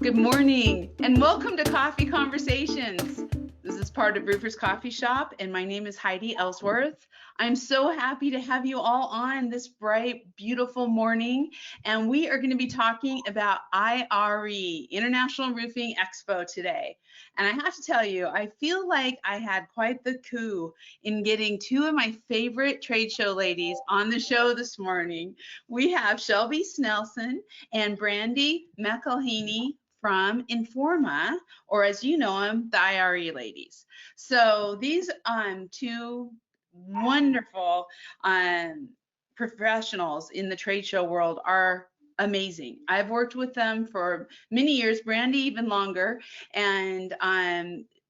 Good morning and welcome to Coffee Conversations. This is part of Roofers Coffee Shop and my name is Heidi Ellsworth. I'm so happy to have you all on this bright, beautiful morning, and we are going to be talking about IRE, International Roofing Expo today. And I have to tell you, I feel like I had quite the coup in getting two of my favorite trade show ladies on the show this morning. We have Shelby Snelson and Brandi McElhaney from Informa, or as you know them, the IRE ladies. So these two wonderful professionals in the trade show world are amazing. I've worked with them for many years, Brandi even longer, and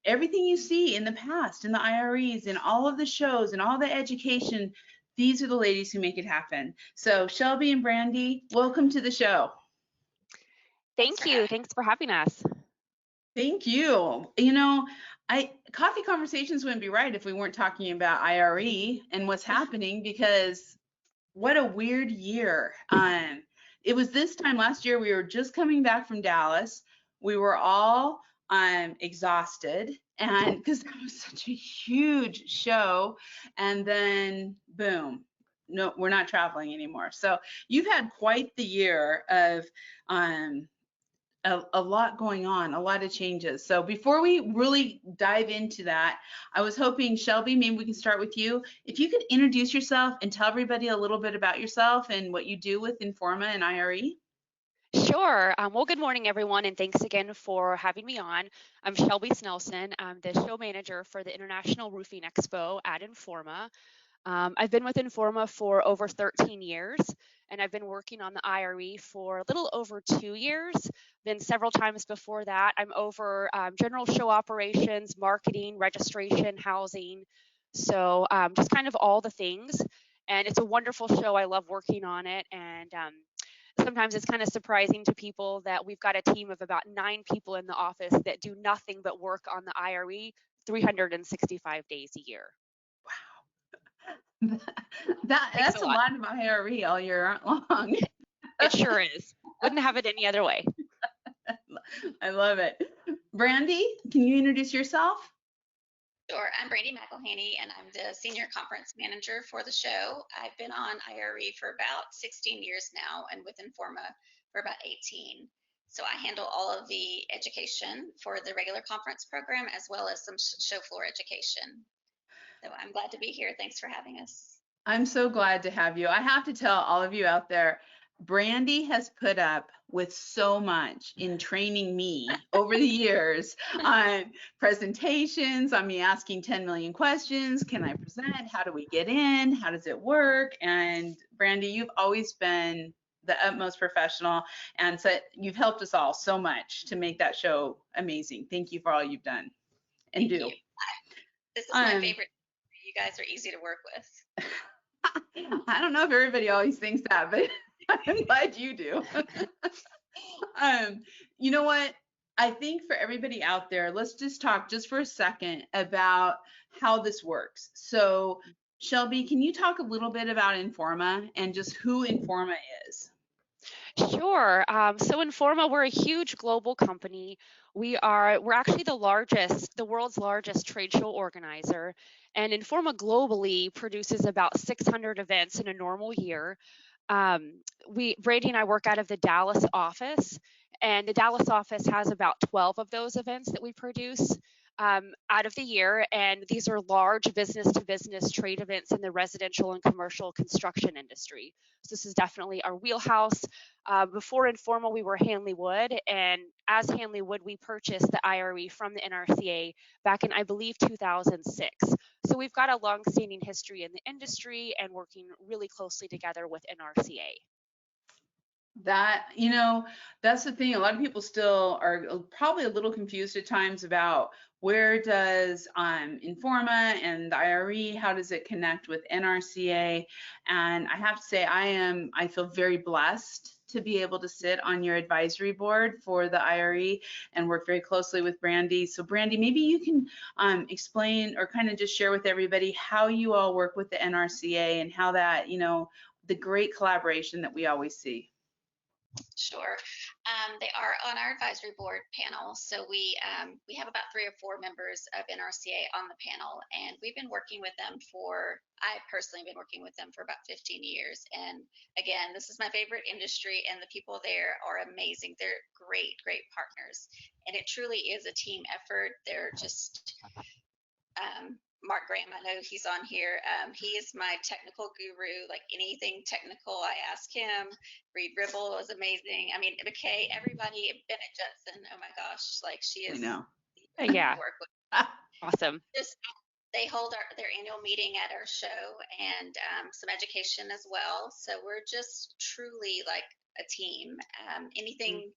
everything you see in the past, in the IREs, in all of the shows, and all the education, these are the ladies who make it happen. So Shelby and Brandi, welcome to the show. Thank you. Thanks for having us. Thank you. You know, Coffee Conversations wouldn't be right if we weren't talking about IRE and what's happening, because what a weird year. It was this time last year, we were just coming back from Dallas. We were all exhausted, and because that was such a huge show, and then boom, no, we're not traveling anymore. So you've had quite the year of a lot going on, a lot of changes. So before we really dive into that, I was hoping, Shelby, maybe we can start with you. If you could introduce yourself and tell everybody a little bit about yourself and what you do with Informa and IRE. Sure. Well, good morning, everyone, and thanks again for having me on. I'm Shelby Snelson. I'm the show manager for the International Roofing Expo at Informa. I've been with Informa for over 13 years, and I've been working on the IRE for a little over 2 years. Then several times before that, I'm over general show operations, marketing, registration, housing, so just kind of all the things. And it's a wonderful show. I love working on it, and sometimes it's kind of surprising to people that we've got a team of about 9 people in the office that do nothing but work on the IRE 365 days a year. That's a lot of IRE all year long. It sure is. Wouldn't have it any other way. I love it. Brandi, can you introduce yourself? Sure. I'm Brandi McElhaney, and I'm the Senior Conference Manager for the show. I've been on IRE for about 16 years now and with Informa for about 18. So I handle all of the education for the regular conference program as well as some show floor education. So I'm glad to be here. Thanks for having us. I'm so glad to have you. I have to tell all of you out there, Brandi has put up with so much in training me over the years on presentations, on me asking 10 million questions. Can I present? How do we get in? How does it work? And Brandi, you've always been the utmost professional, and so you've helped us all so much to make that show amazing. Thank you for all you've done and do. This is my favorite. You guys are easy to work with. I don't know if everybody always thinks that, but I'm glad you do. You know what? I think for everybody out there, let's just talk just for a second about how this works. So, Shelby, can you talk a little bit about Informa and just who Informa is? Sure. So Informa, we're a huge global company. We're actually the world's largest trade show organizer. And Informa globally produces about 600 events in a normal year. Brandi and I work out of the Dallas office, and the Dallas office has about 12 of those events that we produce out of the year. And these are large business-to-business trade events in the residential and commercial construction industry. So this is definitely our wheelhouse. Before Informa, we were Hanley Wood, and as Hanley Wood, we purchased the IRE from the NRCA back in, I believe, 2006. So we've got a long-standing history in the industry and working really closely together with NRCA. That, you know, that's the thing. A lot of people still are probably a little confused at times about where does Informa and the IRE, how does it connect with NRCA? And I have to say, I feel very blessed to be able to sit on your advisory board for the IRE and work very closely with Brandi. So Brandi, maybe you can explain or kind of just share with everybody how you all work with the NRCA and how that, you know, the great collaboration that we always see. Sure. They are on our advisory board panel. So we have about 3 or 4 members of NRCA on the panel, and we've been working with them I personally been working with them for about 15 years. And again, this is my favorite industry, and the people there are amazing. They're great, great partners. And it truly is a team effort. They're just Mark Graham, I know he's on here. He is my technical guru. Like anything technical, I ask him. Reed Ribble was amazing. I mean, McKay, everybody, Bennett Judson. Oh my gosh, like she I is know. Yeah, work with. awesome. Just they hold their annual meeting at our show, and some education as well. So we're just truly like a team. Anything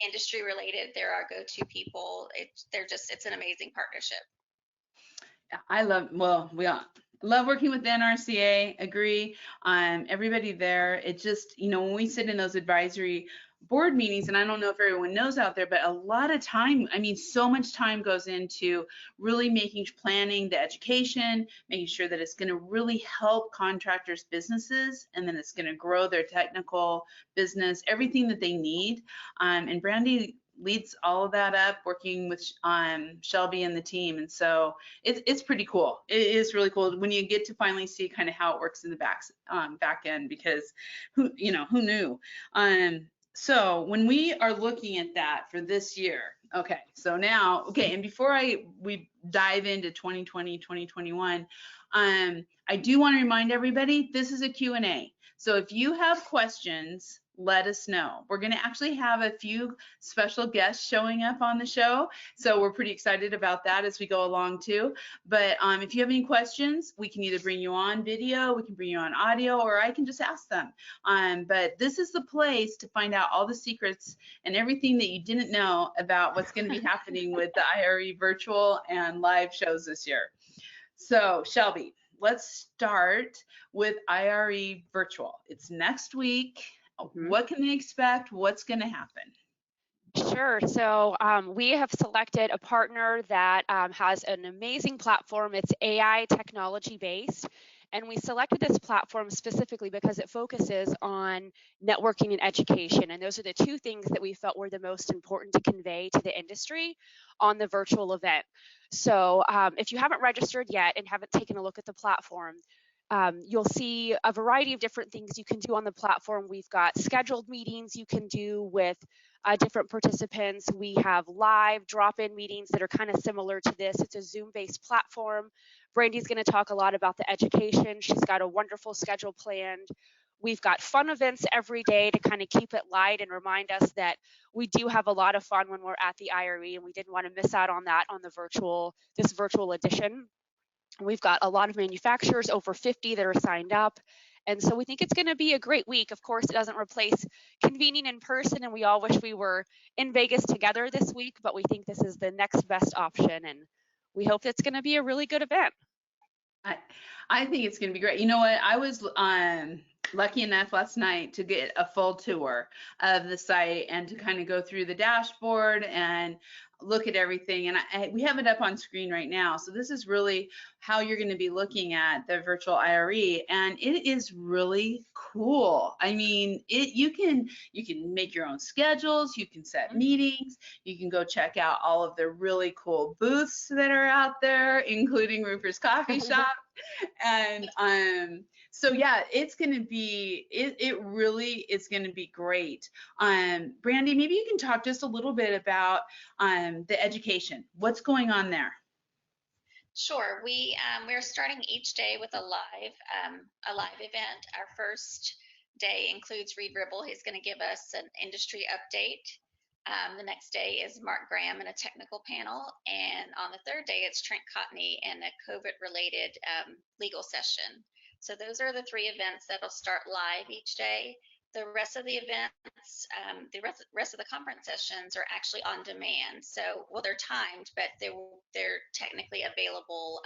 industry related, they're our go-to people. It's an amazing partnership. I love, well, we all love working with the NRCA, agree. Everybody there, it just, when we sit in those advisory board meetings, and I don't know if everyone knows out there, but a lot of time, I mean, so much time goes into really planning the education, making sure that it's going to really help contractors' businesses, and then it's going to grow their technical business, everything that they need. And Brandi leads all of that up, working with Shelby and the team. And so it's pretty cool. It is really cool when you get to finally see kind of how it works in the back end, because who knew? So when we are looking at that for this year, okay, so now, okay, and before we dive into 2020, 2021, I do want to remind everybody, this is a Q&A. So if you have questions, let us know. We're going to actually have a few special guests showing up on the show, so we're pretty excited about that as we go along too. But if you have any questions, we can either bring you on video, we can bring you on audio, or I can just ask them. But this is the place to find out all the secrets and everything that you didn't know about what's going to be happening with the IRE virtual and live shows this year. So Shelby, let's start with IRE virtual. It's next week. What can they expect? What's going to happen? Sure. So we have selected a partner that has an amazing platform. It's AI technology based. And we selected this platform specifically because it focuses on networking and education. And those are the two things that we felt were the most important to convey to the industry on the virtual event. So if you haven't registered yet and haven't taken a look at the platform, you'll see a variety of different things you can do on the platform. We've got scheduled meetings you can do with different participants. We have live drop-in meetings that are kind of similar to this. It's a Zoom-based platform. Brandi's going to talk a lot about the education. She's got a wonderful schedule planned. We've got fun events every day to kind of keep it light and remind us that we do have a lot of fun when we're at the IRE, and we didn't want to miss out on that on this virtual edition. We've got a lot of manufacturers, over 50 that are signed up. And so we think it's going to be a great week. Of course, it doesn't replace convening in person, and we all wish we were in Vegas together this week, but we think this is the next best option, and we hope it's going to be a really good event. I think it's going to be great. You know what? I was lucky enough last night to get a full tour of the site and to kind of go through the dashboard and look at everything. And we have it up on screen right now. So this is really how you're going to be looking at the virtual IRE, and it is really cool. I mean, you can make your own schedules, you can set meetings, you can go check out all of the really cool booths that are out there, including Roofers Coffee Shop. And so yeah, it's going to be, it really is going to be great. Brandi, maybe you can talk just a little bit about the education. What's going on there? Sure. We're starting each day with a live event. Our first day includes Reed Ribble. He's going to give us an industry update. The next day is Mark Graham in a technical panel, and on the third day it's Trent Cottney in a COVID-related legal session. So those are the 3 events that'll start live each day. The rest of the events, the rest of the conference sessions are actually on demand. So, well, they're timed, but they're technically available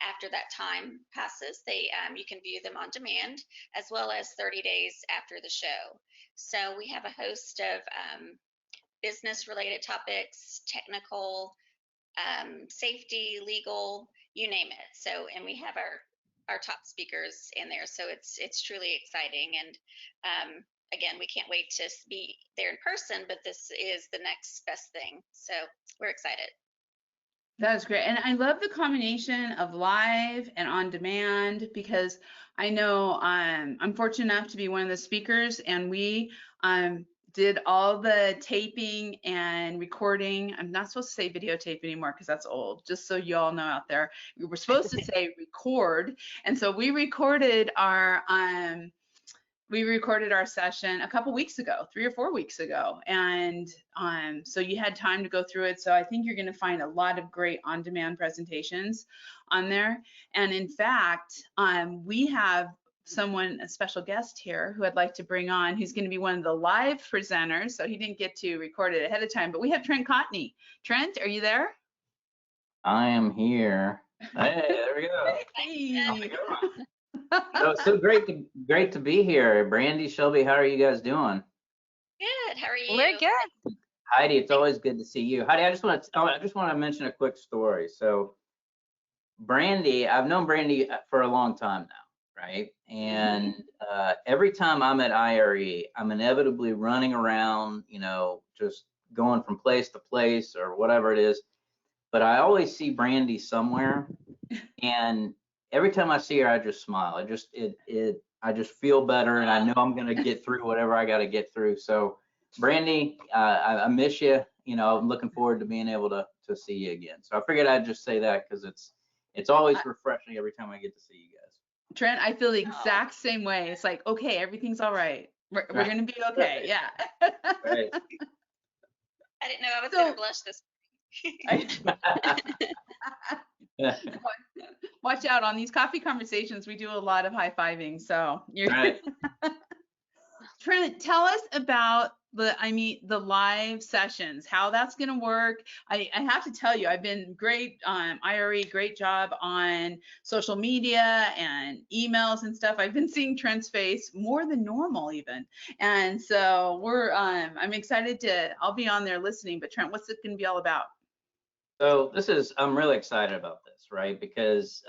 after that time passes. You can view them on demand, as well as 30 days after the show. So we have a host of business-related topics, technical, safety, legal, you name it. So, and we have our top speakers in there. So it's truly exciting. And again, we can't wait to be there in person, but this is the next best thing. So we're excited. That's great. And I love the combination of live and on demand, because I know I'm fortunate enough to be one of the speakers, and we did all the taping and recording. I'm not supposed to say videotape anymore because that's old, just so you all know out there. We were supposed to say record. And so we recorded our session a couple weeks ago, 3 or 4 weeks ago. And so you had time to go through it. So I think you're going to find a lot of great on-demand presentations on there. And in fact, we have a special guest here who I'd like to bring on, who's going to be one of the live presenters. So he didn't get to record it ahead of time, but we have Trent Cottney. Trent, are you there? I am here. Hey, there we go. Hey. So it's so great to be here. Brandi, Shelby, how are you guys doing? Good. How are you? We're good. Heidi, it's always good to see you. Heidi, I just want to mention a quick story. So Brandi, I've known Brandi for a long time now, right? And every time I'm at IRE, I'm inevitably running around, just going from place to place or whatever it is. But I always see Brandi somewhere, and every time I see her, I just smile. I just feel better, and I know I'm gonna get through whatever I got to get through. So, Brandi, I miss you. I'm looking forward to being able to see you again. So I figured I'd just say that because it's always refreshing every time I get to see you guys. Trent, I feel the exact same way. It's like, okay, everything's all right. We're gonna be okay. Yeah. Right. I didn't know I was gonna blush this. Watch out on these coffee conversations. We do a lot of high-fiving. So you're Right. Trent, tell us about the live sessions, how that's going to work. I have to tell you, I've been great IRE, great job on social media and emails and stuff. I've been seeing Trent's face more than normal even. And so I'm excited I'll be on there listening, but Trent, what's it going to be all about? So I'm really excited about this, right? Because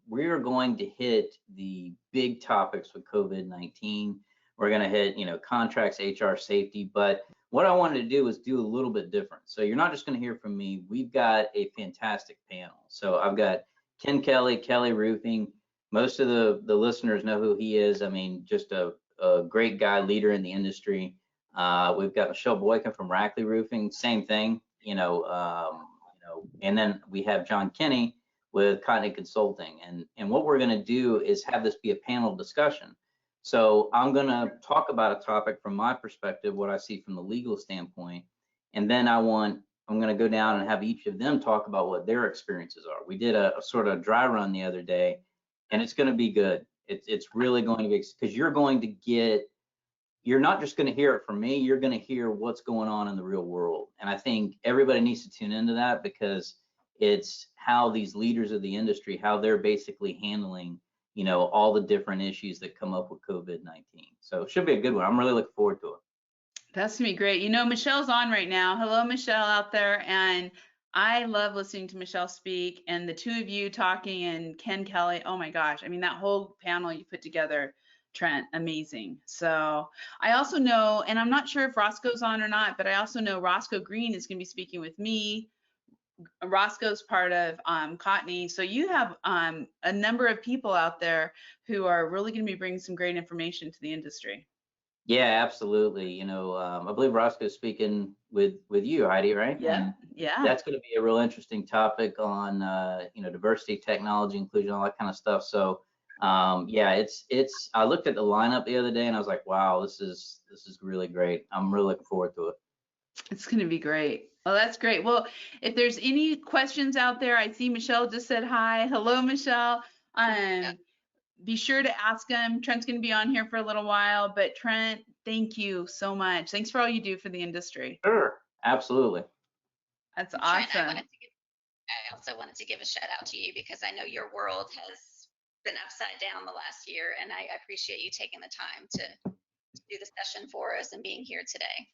we are going to hit the big topics with COVID-19. We're going to hit, contracts, HR, safety. But what I wanted to do was do a little bit different. So you're not just going to hear from me. We've got a fantastic panel. So I've got Ken Kelly Roofing. Most of the listeners know who he is. I mean, just a great guy, leader in the industry. We've got Michelle Boykin from Rackley Roofing. Same thing, and then we have John Kinney with Cottney Consulting. And what we're going to do is have this be a panel discussion. So I'm going to talk about a topic from my perspective, what I see from the legal standpoint. And then I'm going to go down and have each of them talk about what their experiences are. We did a sort of dry run the other day, and it's going to be good. It's really going to be, because you're not just going to hear it from me, you're going to hear what's going on in the real world. And I think everybody needs to tune into that, because it's how these leaders of the industry, how they're basically handling, all the different issues that come up with COVID-19. So it should be a good one. I'm really looking forward to it. That's gonna be great. Michelle's on right now. Hello, Michelle out there. And I love listening to Michelle speak, and the two of you talking, and Ken Kelly. Oh my gosh. I mean, that whole panel you put together, Trent, amazing. So I also know, and I'm not sure if Roscoe's on or not, but I also know Roscoe Green is going to be speaking with me. Roscoe's part of Cottney. So you have a number of people out there who are really going to be bringing some great information to the industry. Yeah, absolutely. I believe Roscoe's speaking with you, Heidi, right? Yeah. Yeah. That's going to be a real interesting topic on, diversity, technology, inclusion, all that kind of stuff. So I looked at the lineup the other day and I was like, wow, this is really great. I'm really looking forward to it. It's going to be great. Well, that's great. Well, if there's any questions out there, I see Michelle just said hi. Hello, Michelle. Be sure to ask him. Trent's going to be on here for a little while, but Trent, thank you so much. Thanks for all you do for the industry. Sure, absolutely. That's Trent, awesome. I also wanted to give a shout out to you, because I know your world has been upside down the last year, and I appreciate you taking the time to do the session for us and being here today.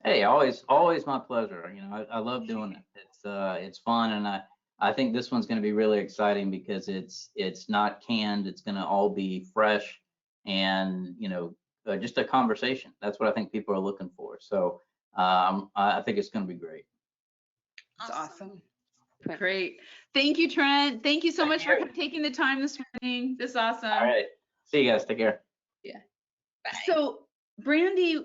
Hey, always my pleasure. I love doing it. It's fun, and I think this one's going to be really exciting because it's not canned. It's going to all be fresh, and just a conversation. That's what I think people are looking for. So I think it's going to be great. That's awesome. Great. Thank you, Trent. Thank you so much for taking the time this morning. This is awesome. All right. See you guys. Take care. Yeah. Bye. So, Brandi,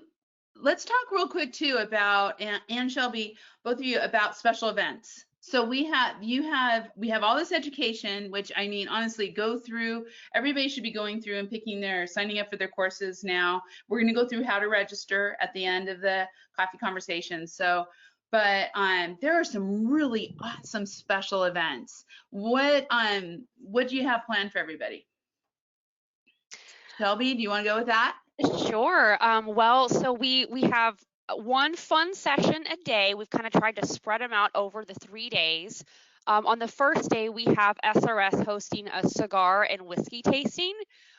let's talk real quick too about, and Shelby, both of you, about special events. So we have all this education, which I mean, honestly, everybody should be going through and signing up for their courses now. We're going to go through how to register at the end of the coffee conversation. So, but there are some really awesome special events. What do you have planned for everybody? Shelby, do you want to go with that? Sure. Well, so we have one fun session a day. We've kind of tried to spread them out over the 3 days. On the first day, we have SRS hosting a cigar and whiskey tasting.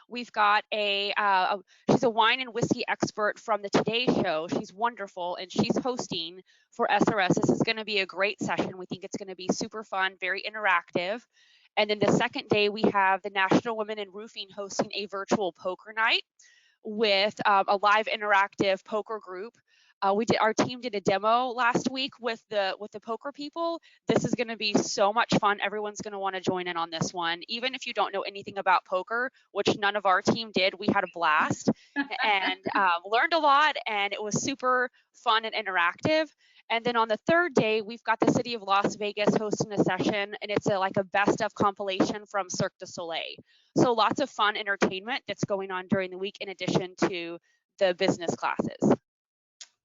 We've got she's a wine and whiskey expert from the Today Show. She's wonderful, and she's hosting for SRS. This is going to be a great session. We think it's going to be super fun, very interactive. And then the second day, we have the National Women in Roofing hosting a virtual poker night with a live interactive poker group. Our team did a demo last week with the poker people. This is going to be so much fun. Everyone's going to want to join in on this one. Even if you don't know anything about poker, which none of our team did, we had a blast and learned a lot, and it was super fun and interactive. And then on the third day, we've got the city of Las Vegas hosting a session, and it's like a best of compilation from Cirque du Soleil. So lots of fun entertainment that's going on during the week in addition to the business classes.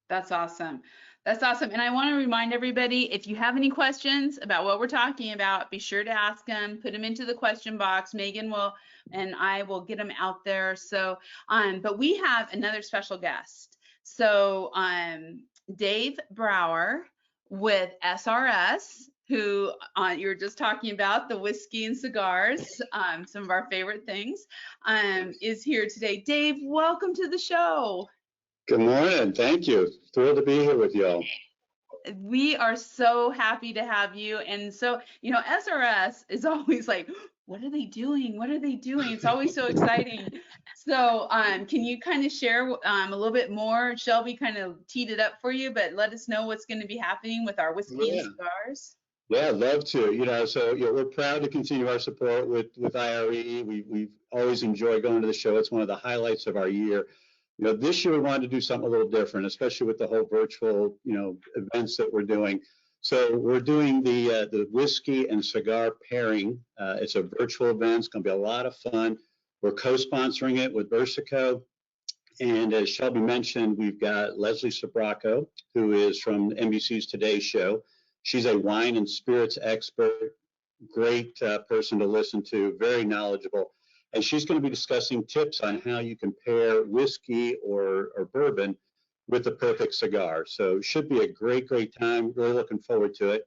That's awesome. That's awesome. And I want to remind everybody, if you have any questions about what we're talking about, be sure to ask them, put them into the question box. Megan and I will get them out there. So, but we have another special guest. So, Dave Brower with SRS, who you were just talking about, the whiskey and cigars, some of our favorite things, is here today. Dave, welcome to the show. Good morning. Thank you. Thrilled to be here with y'all. We are so happy to have you. And so, SRS is always like, what are they doing? What are they doing? It's always so exciting. So can you kind of share a little bit more? Shelby kind of teed it up for you, but let us know what's going to be happening with our whiskey and cigars. Yeah, I'd love to. So we're proud to continue our support with IRE. We've always enjoyed going to the show. It's one of the highlights of our year. This year we wanted to do something a little different, especially with the whole virtual, events that we're doing. So we're doing the whiskey and cigar pairing. It's a virtual event. It's going to be a lot of fun. We're co-sponsoring it with Versico. And as Shelby mentioned, we've got Leslie Sobraco, who is from NBC's Today Show. She's a wine and spirits expert, great person to listen to, very knowledgeable. And she's going to be discussing tips on how you can pair whiskey or bourbon with the perfect cigar. So it should be a great time. Really looking forward to it.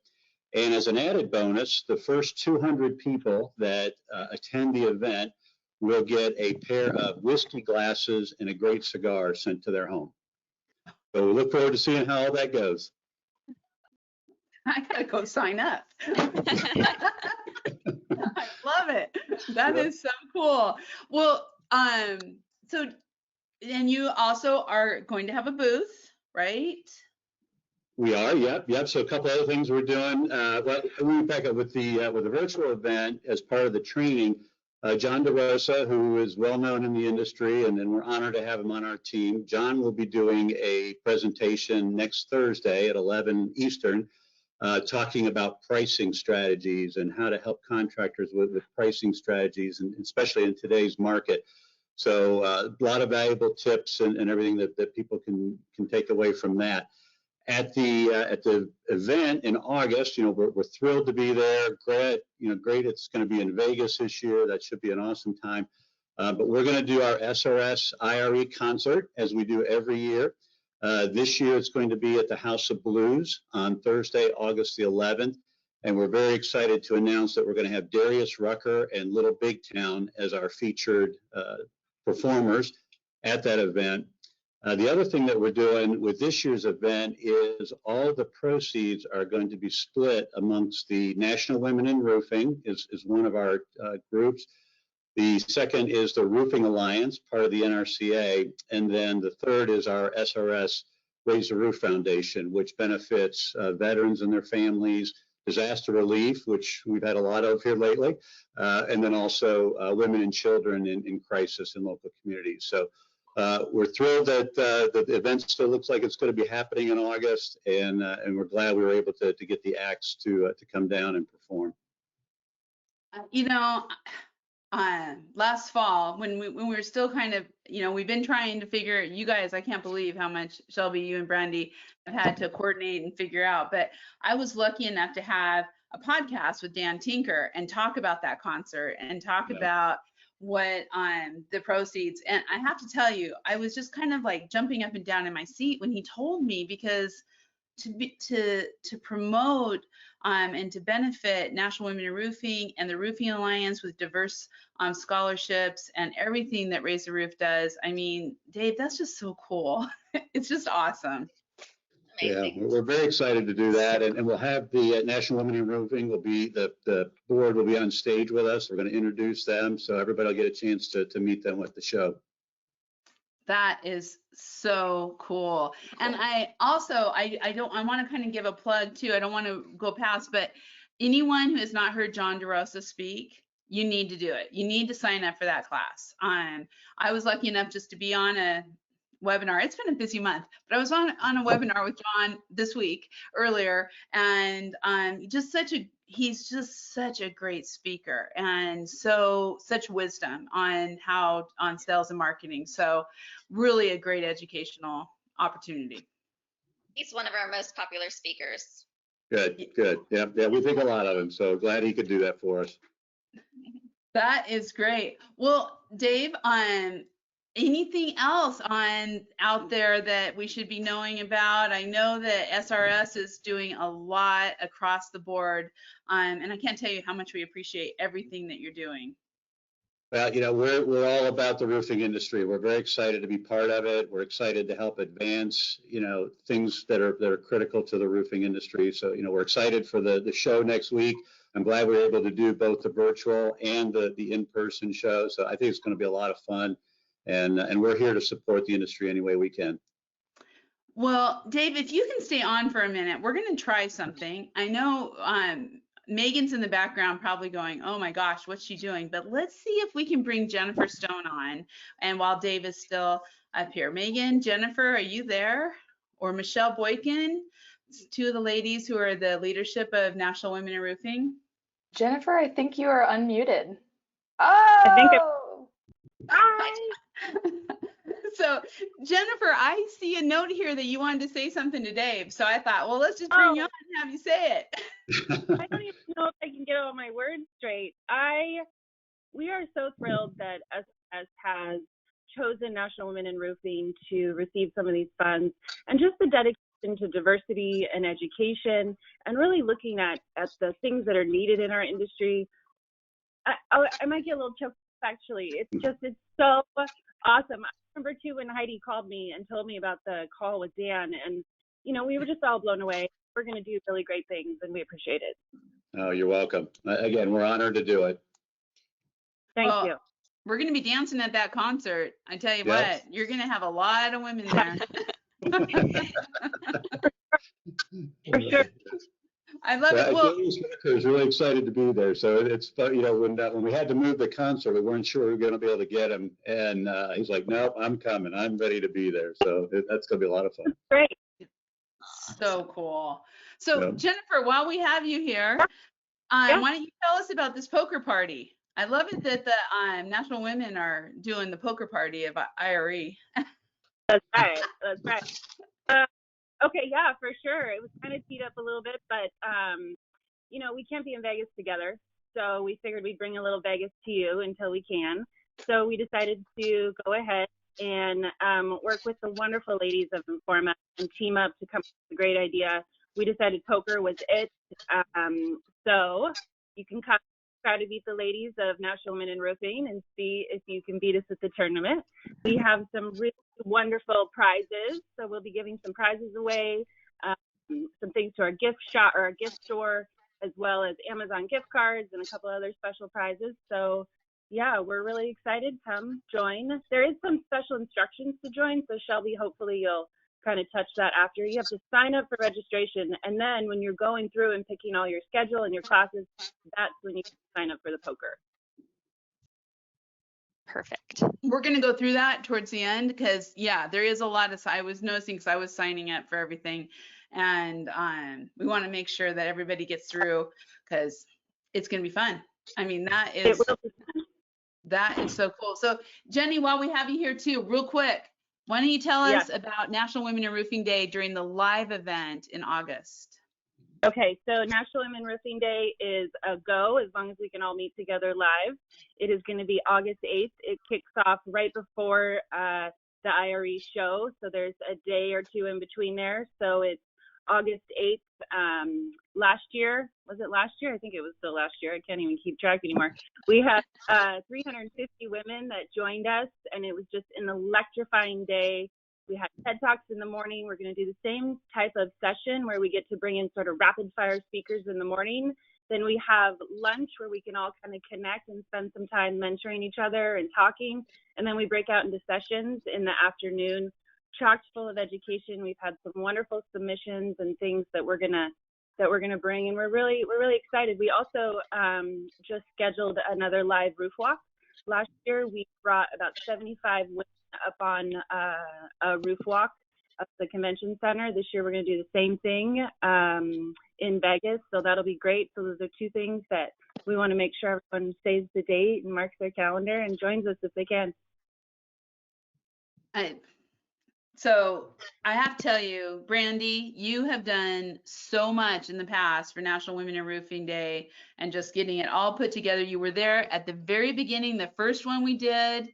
And as an added bonus, the first 200 people that attend the event will get a pair of whiskey glasses and a great cigar sent to their home. So we look forward to seeing how all that goes. I gotta go sign up. I love it. That is so cool. Well, so, and you also are going to have a booth, right? We are, yep. So a couple other things we're doing. Well, we back up with the virtual event as part of the training. John DeRosa, who is well known in the industry, and we're honored to have him on our team. John will be doing a presentation next Thursday at 11 Eastern. Talking about pricing strategies and how to help contractors with pricing strategies, and especially in today's market. So a lot of valuable tips and everything that people can take away from that. At the event in August, we're thrilled to be there. Great, it's going to be in Vegas this year. That should be an awesome time. But we're going to do our SRS IRE concert as we do every year. This year it's going to be at the House of Blues on Thursday, August the 11th. And we're very excited to announce that we're going to have Darius Rucker and Little Big Town as our featured performers at that event. The other thing that we're doing with this year's event is all the proceeds are going to be split amongst the National Women in Roofing is one of our groups. The second is the Roofing Alliance, part of the NRCA. And then the third is our SRS Raise the Roof Foundation, which benefits veterans and their families, disaster relief, which we've had a lot of here lately, and then also women and children in crisis in local communities. So we're thrilled that the event still looks like it's going to be happening in August, and we're glad we were able to get the acts to come down and perform. You know, last fall when we were still kind of, we've been trying to figure, you guys, I can't believe how much Shelby, you and Brandi have had to coordinate and figure out, but I was lucky enough to have a podcast with Dan Tinker and talk about that concert and talk about what the proceeds. And I have to tell you, I was just kind of like jumping up and down in my seat when he told me, because to promote and to benefit National Women in Roofing and the Roofing Alliance with diverse scholarships and everything that Raise the Roof does. I mean, Dave, that's just so cool. It's just awesome. Amazing. Yeah, we're very excited to do that, and we'll have the National Women in Roofing will be, the board will be on stage with us. We're going to introduce them, so everybody will get a chance to meet them at the show. That is so cool. And I also, I want to kind of give a plug too. I don't want to go past, but anyone who has not heard John DeRosa speak, you need to do it. You need to sign up for that class. I was lucky enough just to be on a webinar. It's been a busy month, but I was on a webinar with John this week earlier, and he's just such a great speaker, and such wisdom on sales and marketing. So really a great educational opportunity. He's one of our most popular speakers. Good. Yeah, we think a lot of him, so glad he could do that for us. That is great. Well, Dave, anything else out there that we should be knowing about? I know that SRS is doing a lot across the board, and I can't tell you how much we appreciate everything that you're doing. Well, we're all about the roofing industry. We're very excited to be part of it. We're excited to help advance, things that are critical to the roofing industry. So, we're excited for the show next week. I'm glad we were able to do both the virtual and the in-person show. So I think it's going to be a lot of fun. And we're here to support the industry any way we can. Well, Dave, if you can stay on for a minute, we're going to try something. I know Megan's in the background probably going, oh my gosh, what's she doing? But let's see if we can bring Jennifer Stone on. And while Dave is still up here, Megan, Jennifer, are you there? Or Michelle Boykin, two of the ladies who are the leadership of National Women in Roofing. Jennifer, I think you are unmuted. Oh, Hi. So Jennifer, I see a note here that you wanted to say something to Dave. So I thought, well, let's just bring you on and have you say it. I don't even know if I can get all my words straight. We are so thrilled that SRS has chosen National Women in Roofing to receive some of these funds, and just the dedication to diversity and education, and really looking at the things that are needed in our industry. I might get a little choked, actually. It's so awesome. I remember too when Heidi called me and told me about the call with Dan, and we were just all blown away. We're going to do really great things, and we appreciate it. Oh, you're welcome. Again, we're honored to do it. Thank you. We're going to be dancing at that concert. I tell you what, you're going to have a lot of women there. For sure. I love it. Well, I was really excited to be there. So it's, when we had to move the concert, we weren't sure we were going to be able to get him. And he's like, nope, I'm coming. I'm ready to be there. So that's going to be a lot of fun. Great. So cool. So Jennifer, while we have you here, why don't you tell us about this poker party? I love it that the National Women are doing the poker party of IRE. That's right. Okay, yeah, for sure. It was kind of teed up a little bit, but we can't be in Vegas together, so we figured we'd bring a little Vegas to you until we can. So we decided to go ahead and work with the wonderful ladies of Informa and team up to come up with a great idea. We decided poker was it. So you can come try to beat the ladies of National Women in Roofing and see if you can beat us at the tournament. We have some really wonderful prizes, so we'll be giving some prizes away, some things to our gift shop or our gift store, as well as Amazon gift cards and a couple other special prizes. So yeah, we're really excited. Come join. There is some special instructions to join, so Shelby, hopefully you'll kind of touch that after. You have to sign up for registration, and then when you're going through and picking all your schedule and your classes, that's when you sign up for the poker. Perfect. We're going to go through that towards the end because, yeah, there is a lot of, I was noticing because I was signing up for everything. And we want to make sure that everybody gets through because it's going to be fun. I mean, that is so cool. So, Jenny, while we have you here too, real quick, why don't you tell us about National Women in Roofing Day during the live event in August? Okay, so National Women Roofing Day is a go as long as we can all meet together live. It is going to be August 8th. It kicks off right before the IRE show, so there's a day or two in between there. So it's August 8th. Last year, was it last year? I think it was still last year. I can't even keep track anymore. We had 350 women that joined us, and it was just an electrifying day. We had TED Talks in the morning. We're going to do the same type of session where we get to bring in sort of rapid fire speakers in the morning. Then we have lunch where we can all kind of connect and spend some time mentoring each other and talking. And then we break out into sessions in the afternoon, chock full of education. We've had some wonderful submissions and things that we're gonna bring, and we're really excited. We also just scheduled another live roof walk. Last year we brought about 75 women up on a roof walk at the convention center. This year we're going to do the same thing in Vegas, so that'll be great. So those are two things that we want to make sure everyone saves the date and marks their calendar and joins us if they can. So I have to tell you, Brandi, you have done so much in the past for National Women in Roofing Day and just getting it all put together. You were there at the very beginning, the first one we did.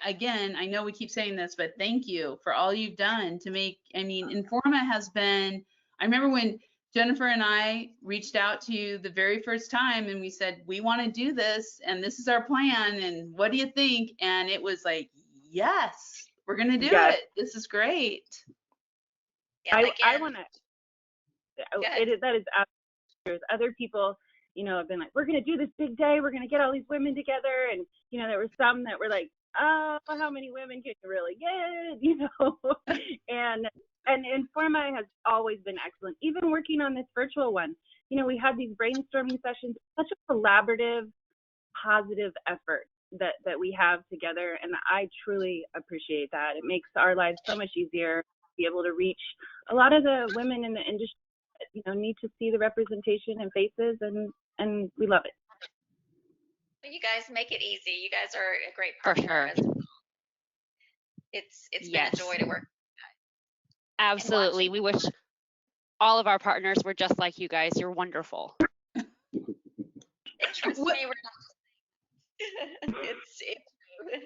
Again, I know we keep saying this, but thank you for all you've done to make, I mean, Informa has been, I remember when Jennifer and I reached out to you the very first time and we said, we want to do this and this is our plan and what do you think? And it was like, yes, we're going to do it. This is great. Yeah, I want to, that is absolutely, other people, you know, have been like, we're going to do this big day. We're going to get all these women together. And, you know, there were some that were like, oh, how many women can you really get? You know, and Informa has always been excellent. Even working on this virtual one, you know, we had these brainstorming sessions, such a collaborative, positive effort that we have together. And I truly appreciate that. It makes our lives so much easier to be able to reach a lot of the women in the industry that, you know, need to see the representation and faces, and we love it. You guys make it easy. You guys are a great For partner. sure. It's been a joy to work. Absolutely. We wish all of our partners were just like you guys. You're wonderful. Trust me, we're not. It's true.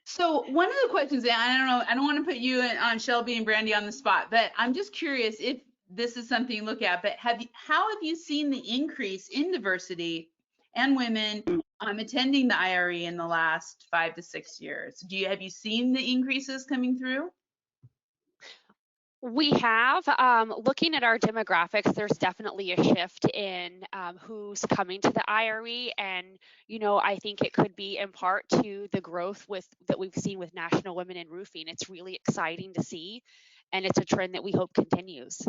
So one of the questions, and I don't know, I don't want to put you on Shelby and Brandi on the spot, but I'm just curious if this is something you look at, but how have you seen the increase in diversity and women attending the IRE in the last 5 to 6 years? Have you seen the increases coming through? We have, looking at our demographics, there's definitely a shift in who's coming to the IRE. And, you know, I think it could be in part to the growth that we've seen with National Women in Roofing. It's really exciting to see, and it's a trend that we hope continues.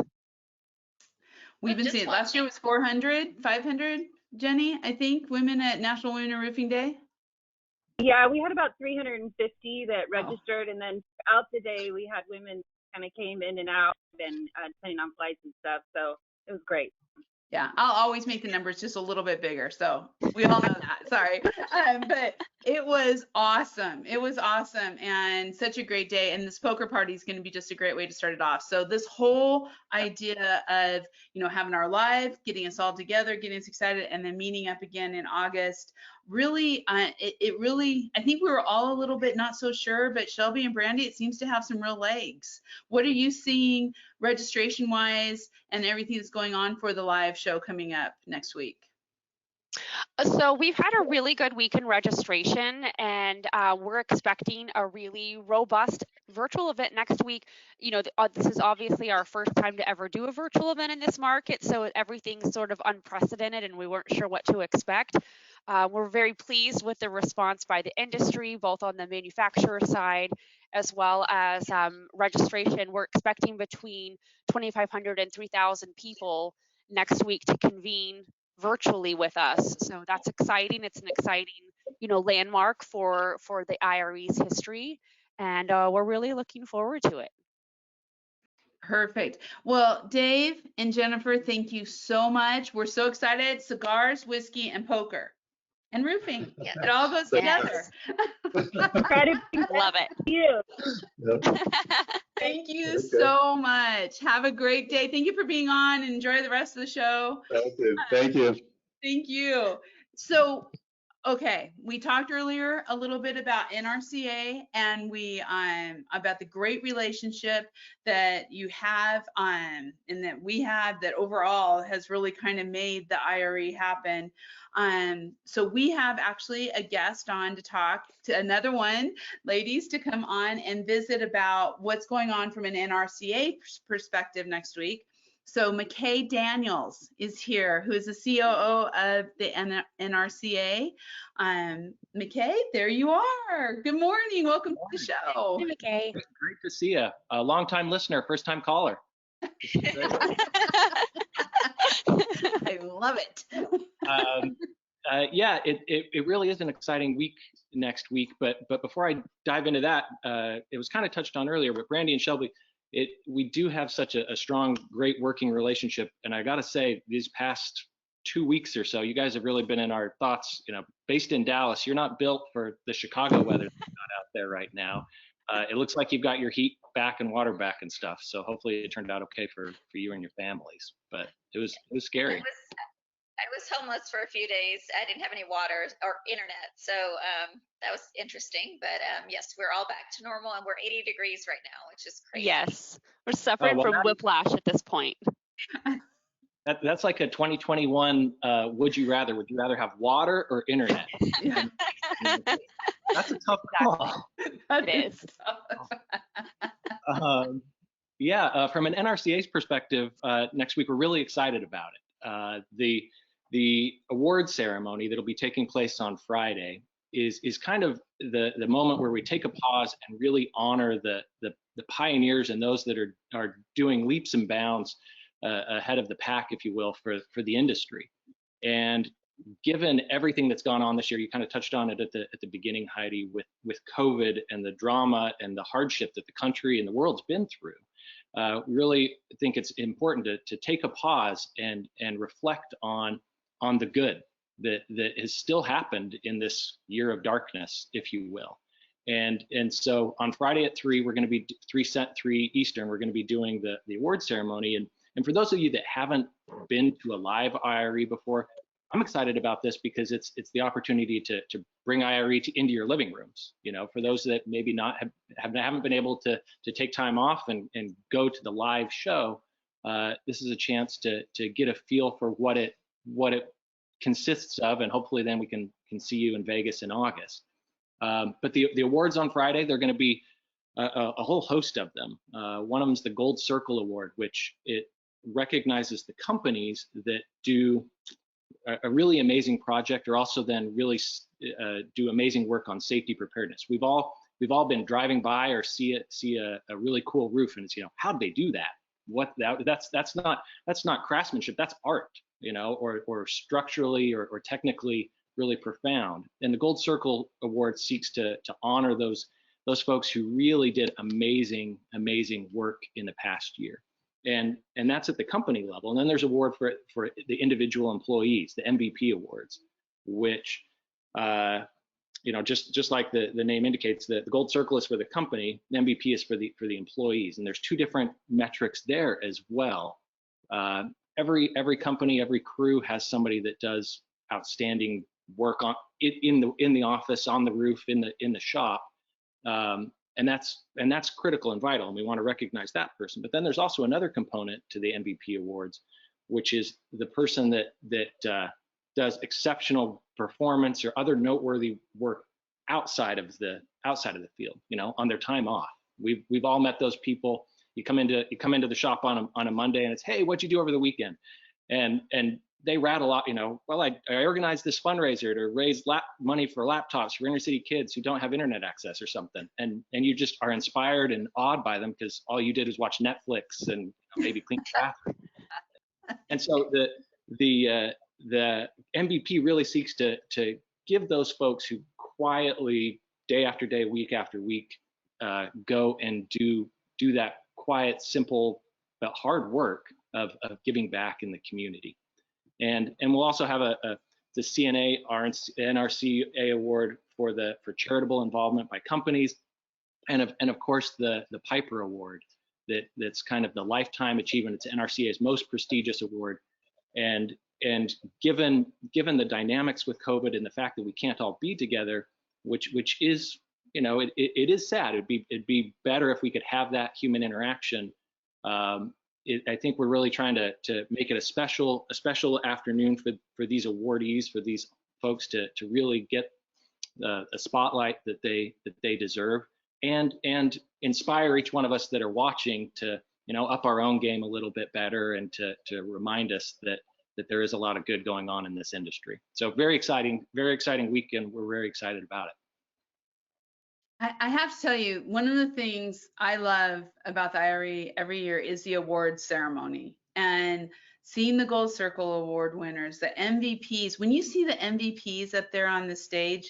We've been seeing, last year was 400, 500, Jenny, I think, women at National Women in Roofing Day. Yeah, we had about 350 that registered, and then throughout the day we had women kind of came in and out and depending on flights and stuff, so it was great. Yeah, I'll always make the numbers just a little bit bigger, so we all know that. Sorry, but it was awesome. It was awesome and such a great day. And this poker party is going to be just a great way to start it off. So this whole idea of, you know, having our live, getting us all together, getting us excited, and then meeting up again in August. Really, it really, I think we were all a little bit not so sure, but Shelby and Brandi, it seems to have some real legs. What are you seeing registration wise and everything that's going on for the live show coming up next week? So we've had a really good week in registration, and we're expecting a really robust virtual event next week. You know, this is obviously our first time to ever do a virtual event in this market, so everything's sort of unprecedented and we weren't sure what to expect. We're very pleased with the response by the industry, both on the manufacturer side as well as registration. We're expecting between 2,500 and 3,000 people next week to convene virtually with us. So that's exciting. It's an exciting, landmark for the IRE's history, and we're really looking forward to it. Perfect. Well, Dave and Jennifer, thank you so much. We're so excited. Cigars, whiskey, and poker. And roofing. Yes. It all goes together. Love it. You. Thank you so much. Have a great day. Thank you for being on, and enjoy the rest of the show. Thank you. Thank you. Thank you. So, okay, we talked earlier a little bit about NRCA, and we about the great relationship that you have and that we have, that overall has really kind of made the IRE happen. So we have actually a guest on to talk to another one, ladies, to come on and visit about what's going on from an NRCA perspective next week. So McKay Daniels is here, who is the COO of the NRCA. McKay, there you are. Good morning. Welcome to the show. Hey, McKay. Great to see you. A long-time listener, first-time caller. I love it. Yeah, it really is an exciting week next week. But before I dive into that, it was kind of touched on earlier, but Brandi and Shelby, we do have such a strong, great working relationship. And I got to say, these past 2 weeks or so, you guys have really been in our thoughts. Based in Dallas, you're not built for the Chicago weather that's not out there right now. It looks like you've got your heat back and water back and stuff. So hopefully it turned out okay for you and your families. But it was scary. I was homeless for a few days. I didn't have any water or internet, so that was interesting. But yes, we're all back to normal, and we're 80 degrees right now, which is crazy. Yes, we're suffering from whiplash at this point. That's like a 2021 would you rather? Would you rather have water or internet? Yeah. That's a tough call. That It is. From an NRCA's perspective, next week we're really excited about it. The award ceremony that'll be taking place on Friday is kind of the moment where we take a pause and really honor the pioneers and those that are doing leaps and bounds ahead of the pack, if you will, for the industry. And given everything that's gone on this year, you kind of touched on it at the beginning, Heidi, with COVID and the drama and the hardship that the country and the world's been through. Really think it's important to take a pause and reflect on the good that has still happened in this year of darkness, if you will. And so on Friday at 3, we're going to be 3 Eastern, we're going to be doing the award ceremony. And for those of you that haven't been to a live IRE before, I'm excited about this because it's the opportunity to bring IRE into your living rooms. For those that maybe haven't been able to take time off and go to the live show, this is a chance to get a feel for what it consists of, and hopefully then we can see you in Vegas in August. But the awards on Friday, they're going to be a whole host of them. One of them is the Gold Circle Award, which it recognizes the companies that do a really amazing project, or also then really do amazing work on safety preparedness. We've all been driving by or see a really cool roof, and it's how'd they do that? That's not craftsmanship, that's art, or structurally or technically really profound. And the Gold Circle Award seeks to honor those folks who really did amazing work in the past year. And that's at the company level. And then there's an award for the individual employees, the MVP awards, which just like the name indicates, that the Gold Circle is for the company, the MVP is for the employees. And there's 2 different metrics there as well. Every company, every crew has somebody that does outstanding work in the office, on the roof, in the shop. And that's critical and vital, and we want to recognize that person. But then there's also another component to the MVP awards, which is the person that does exceptional performance or other noteworthy work outside of the field, on their time off. We've all met those people. You come into the shop on a Monday, and it's, hey, what'd you do over the weekend? And they rattle out, well, I organized this fundraiser to raise money for laptops for inner city kids who don't have internet access or something. And you just are inspired and awed by them because all you did was watch Netflix and maybe clean traffic. And so the MVP really seeks to give those folks who quietly, day after day, week after week, go and do that quiet, simple, but hard work of giving back in the community. And we'll also have the CNA NRCA award for charitable involvement by companies, and of course the Piper Award that's kind of the lifetime achievement. It's NRCA's most prestigious award, and given the dynamics with COVID and the fact that we can't all be together, which is it is sad. It'd be better if we could have that human interaction. I think we're really trying to make it a special afternoon for these awardees, for these folks to really get the spotlight that they deserve, and inspire each one of us that are watching to up our own game a little bit better, and to remind us that there is a lot of good going on in this industry. So very exciting weekend. We're very excited about it. I have to tell you, one of the things I love about the IRE every year is the awards ceremony, and seeing the Gold Circle Award winners, the MVPs. When you see the MVPs up there on the stage,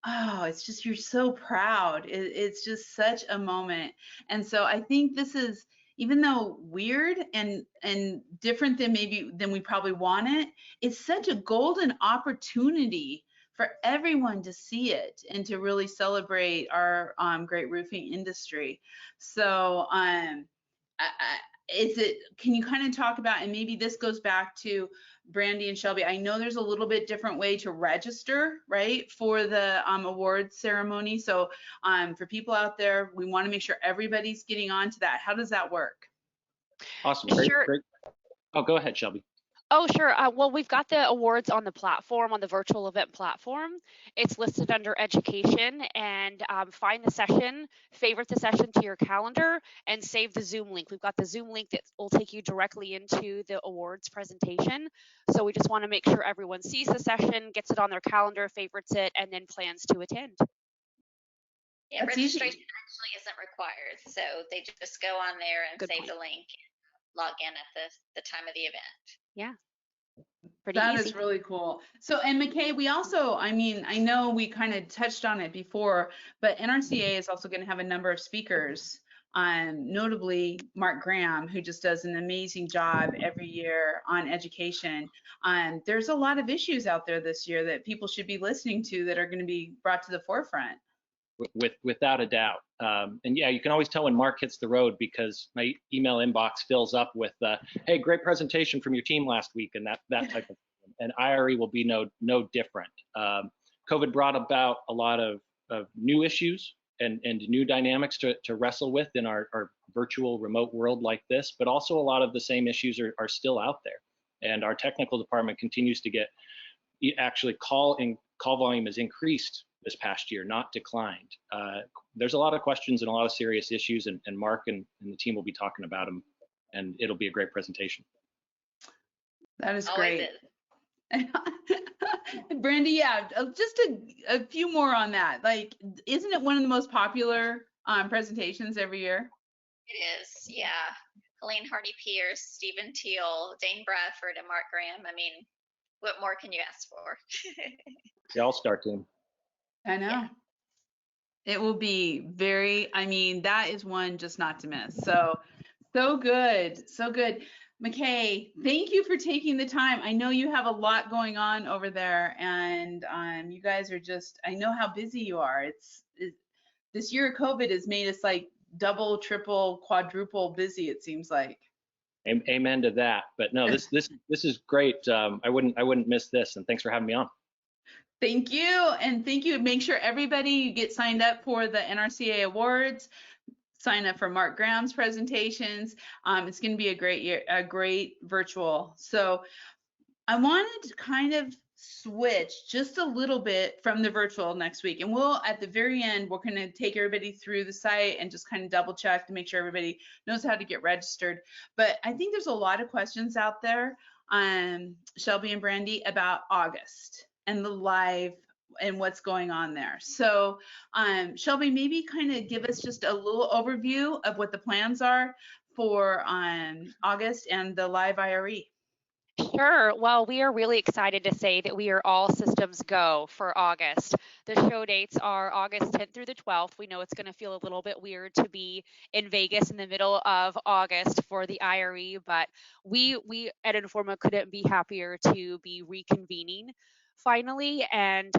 oh, it's just, you're so proud. It's just such a moment. And so I think this is, even though weird and different than we probably want it, it's such a golden opportunity for everyone to see it and to really celebrate our great roofing industry. So can you kind of talk about, and maybe this goes back to Brandi and Shelby, I know there's a little bit different way to register, right, for the awards ceremony. So for people out there, we want to make sure everybody's getting on to that. How does that work? Awesome. Sure. Great. Oh, go ahead, Shelby. Oh, sure. Well, we've got the awards on the platform, on the virtual event platform. It's listed under education, and find the session, favorite the session to your calendar, and save the Zoom link. We've got the Zoom link that will take you directly into the awards presentation. So we just want to make sure everyone sees the session, gets it on their calendar, favorites it, and then plans to attend. Yeah, registration actually isn't required. So they just go on there and save the link, and log in at the time of the event. Yeah. That is really cool. So, and McKay, we also, I know we kind of touched on it before, but NRCA is also going to have a number of speakers, notably Mark Graham, who just does an amazing job every year on education. There's a lot of issues out there this year that people should be listening to that are going to be brought to the forefront. Without a doubt. And yeah, you can always tell when Mark hits the road, because my email inbox fills up with, hey, great presentation from your team last week, and that type of thing. And IRE will be no different. COVID brought about a lot of new issues and new dynamics to wrestle with in our virtual remote world like this, but also a lot of the same issues are still out there. And our technical department continues to get, actually call volume has increased this past year, not declined. There's a lot of questions and a lot of serious issues, and Mark and the team will be talking about them, and it'll be a great presentation. That is great. Brandi, yeah, just a few more on that. Like, isn't it one of the most popular presentations every year? It is, yeah. Helene Hardy-Pierce, Stephen Teal, Dane Bradford, and Mark Graham. I mean, what more can you ask for? The all-star team. I know. Yeah. It will be very, that is one just not to miss. So good. So good. McKay, thank you for taking the time. I know you have a lot going on over there, and you guys are just, I know how busy you are. This year of COVID has made us like double, triple, quadruple busy, it seems like. Amen to that. But no, this is great. I wouldn't miss this, and thanks for having me on. Thank you, and thank you. Make sure everybody get signed up for the NRCA Awards. Sign up for Mark Graham's presentations. It's going to be a great year, a great virtual. So I wanted to kind of switch just a little bit from the virtual next week, and we'll, at the very end, we're going to take everybody through the site and just kind of double check to make sure everybody knows how to get registered. But I think there's a lot of questions out there Shelby and Brandi, about August and the live and what's going on there. So Shelby, maybe kind of give us just a little overview of what the plans are for August and the live IRE. Sure. Well, we are really excited to say that we are all systems go for August. The show dates are August 10th through the 12th. We know it's going to feel a little bit weird to be in Vegas in the middle of August for the IRE, but we at Informa couldn't be happier to be reconvening finally, and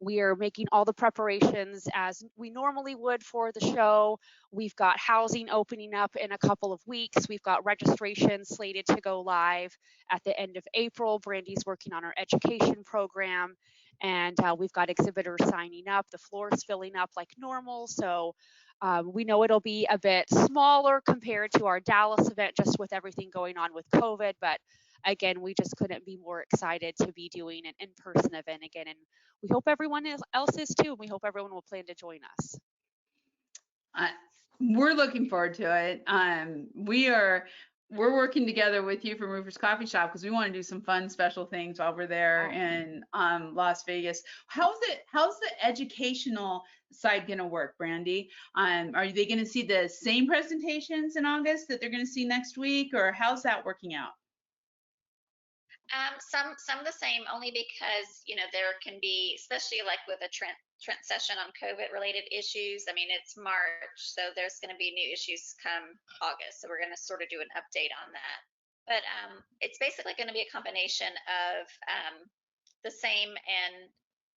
we are making all the preparations as we normally would for the show. We've got housing opening up in a couple of weeks. We've got registration slated to go live at the end of April. Brandi's working on our education program, and we've got exhibitors signing up. The floor is filling up like normal, so we know it'll be a bit smaller compared to our Dallas event, just with everything going on with COVID, but again, we just couldn't be more excited to be doing an in-person event again, and we hope everyone else is too, and we hope everyone will plan to join us. We're looking forward to it. We're working together with you from Roofers Coffee Shop because we want to do some fun, special things while we're there in Las Vegas. How's the educational side going to work, Brandi? Are they going to see the same presentations in August that they're going to see next week, or how's that working out? Some the same, only because, you know, there can be, especially like with a Trent session on COVID related issues. I mean, it's March, so there's going to be new issues come August. So we're going to sort of do an update on that. But it's basically going to be a combination of the same and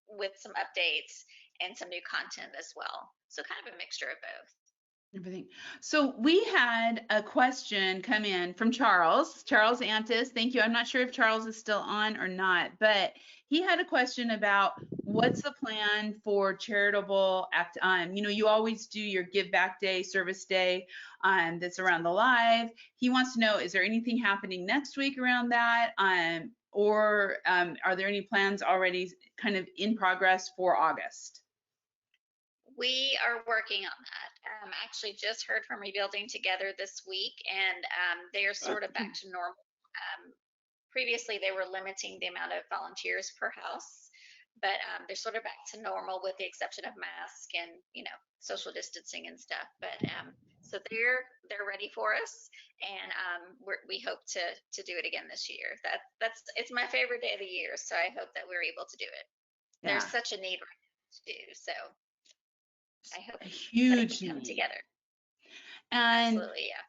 with some updates and some new content as well. So kind of a mixture of both. Everything. So we had a question come in from Charles Antis. Thank you. I'm not sure if Charles is still on or not, but he had a question about what's the plan for charitable act. You know, you always do your Give Back Day, Service Day, that's around the live. He wants to know, is there anything happening next week around that? Or are there any plans already kind of in progress for August? We are working on that. Actually just heard from Rebuilding Together this week, and they are sort of back to normal. Previously, they were limiting the amount of volunteers per house, but they're sort of back to normal with the exception of mask and, you know, social distancing and stuff. But so they're ready for us, and we hope to do it again this year. It's my favorite day of the year, so I hope that we're able to do it. Yeah. There's such a need right now to do so. I hope a huge come together. And absolutely, yeah.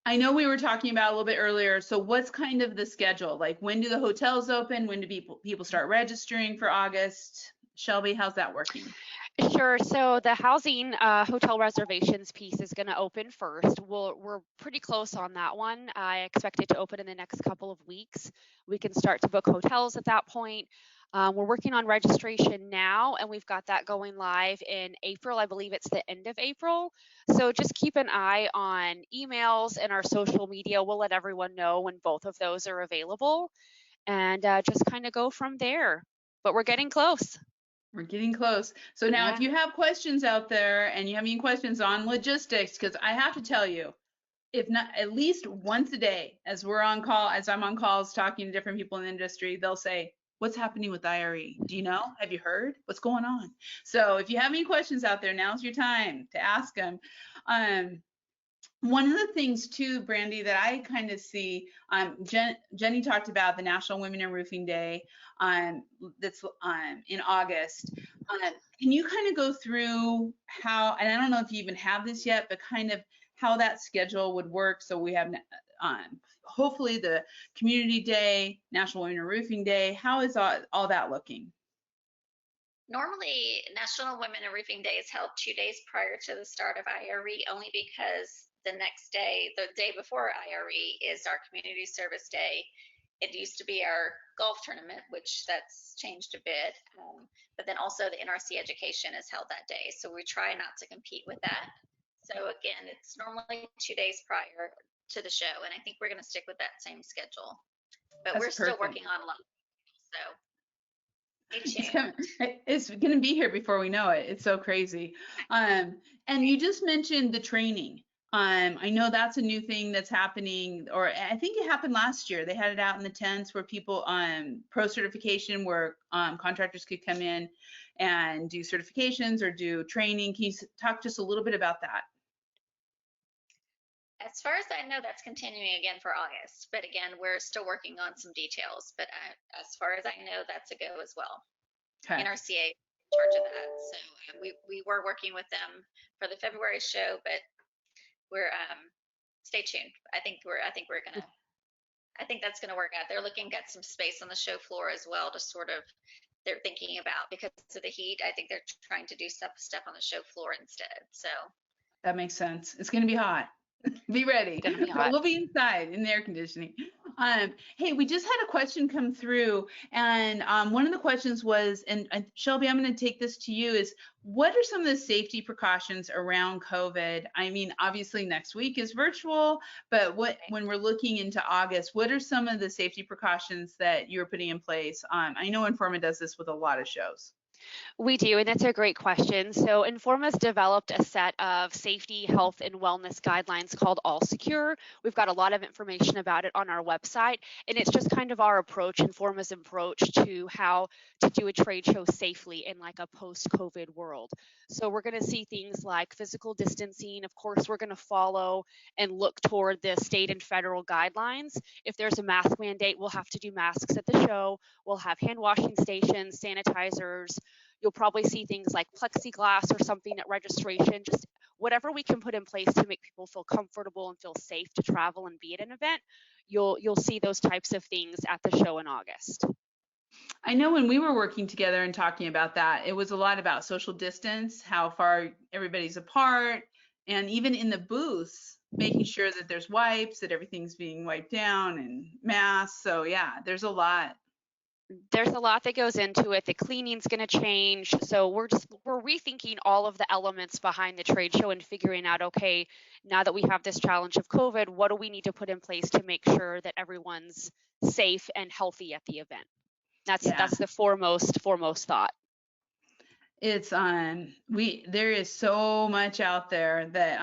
I know we were talking about a little bit earlier. So what's kind of the schedule? Like, when do the hotels open? When do people start registering for August? Shelby, how's that working? Sure. So the housing hotel reservations piece is going to open first. We're pretty close on that one. I expect it to open in the next couple of weeks. We can start to book hotels at that point. We're working on registration now, and we've got that going live in April. I believe it's the end of April. So just keep an eye on emails and our social media. We'll let everyone know when both of those are available, and just kind of go from there. But we're getting close. We're getting close. So now if you have questions out there and you have any questions on logistics, because I have to tell you, if not at least once a day, as I'm on calls talking to different people in the industry, they'll say, what's happening with IRE? Do you know? Have you heard? What's going on? So if you have any questions out there, now's your time to ask them. One of the things too, Brandi, that I kind of see, Jenny talked about the National Women in Roofing Day that's in August. Can you kind of go through how, and I don't know if you even have this yet, but kind of how that schedule would work? So we have hopefully the Community Day, National Women in Roofing Day. How is all that looking? Normally, National Women in Roofing Day is held 2 days prior to the start of IRE, only because the next day, the day before IRE, is our Community Service Day. It used to be our golf tournament, which that's changed a bit, but then also the NRC education is held that day. So we try not to compete with that. So again, it's normally 2 days prior to the show, and I think we're going to stick with that same schedule. But we're still working on a lot, so it's going to be here before we know it. It's so crazy. And you just mentioned the training. I know that's a new thing that's happening, or I think it happened last year. They had it out in the tents where people pro certification, where contractors could come in and do certifications or do training. Can you talk just a little bit about that? As far as I know, that's continuing again for August. But again, we're still working on some details. But as far as I know, that's a go as well. Okay. NRCA in charge of that. So we were working with them for the February show, but we're stay tuned. I think that's gonna work out. They're looking at some space on the show floor as well to sort of, they're thinking about, because of the heat, I think they're trying to do stuff on the show floor instead. So that makes sense. It's going to be hot. Be ready. It's gonna be hot. We'll be inside in the air conditioning. Hey, we just had a question come through, and one of the questions was, and Shelby, I'm going to take this to you, is what are some of the safety precautions around COVID? I mean, obviously next week is virtual, but when we're looking into August, what are some of the safety precautions that you're putting in place? I know Informa does this with a lot of shows. We do, and that's a great question. So Informa's developed a set of safety, health, and wellness guidelines called All Secure. We've got a lot of information about it on our website, and it's just kind of our approach, Informa's approach to how to do a trade show safely in like a post-COVID world. So we're going to see things like physical distancing. Of course, we're going to follow and look toward the state and federal guidelines. If there's a mask mandate, we'll have to do masks at the show. We'll have hand washing stations, sanitizers. You'll probably see things like plexiglass or something at registration, just whatever we can put in place to make people feel comfortable and feel safe to travel and be at an event. You'll see those types of things at the show in August. I know when we were working together and talking about that, it was a lot about social distance, how far everybody's apart, and even in the booths, making sure that there's wipes, that everything's being wiped down, and masks. So yeah, there's a lot. There's a lot that goes into it. The cleaning's going to change. So we're rethinking all of the elements behind the trade show and figuring out, okay, now that we have this challenge of COVID, what do we need to put in place to make sure that everyone's safe and healthy at the event? That's the foremost thought. It's there is so much out there that